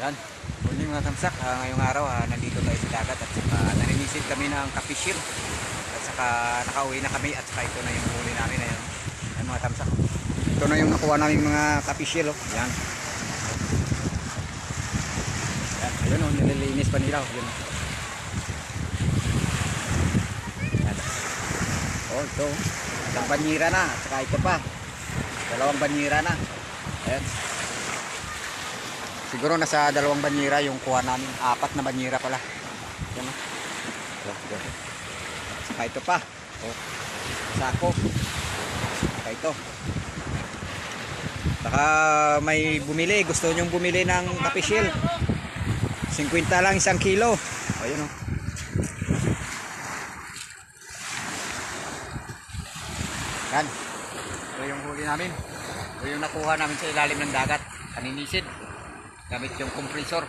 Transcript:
Yan. Morning mga tamsak. Ngayong araw nandito tayo sa dagat at saka narinisid kami ng kapishil. At saka nakauwi na kami at saka ito na yung huli namin na yun. Yan mga tamsak. Ito na yung nakuha namin mga kapishil. Oh. Yan. Yan. Ayun oh, nililinis pa nila. Yan. Yan. Oh, ito. Isang banyira na at saka ito pa. Dalawang banyira na. Ayan. Siguro nasa dalawang banyira yung kuha namin. 4 na banyira pala. Yan o. Saka ito pa. Oh. Sako. Saka ito. Saka may bumili. Gusto nyong bumili ng kapishil. 50 lang 1 kilo. O yun o. Yan. Ito yung huli namin. Ito yung nakuha namin sa ilalim ng dagat. Kaninisid. Gamit yung compressor.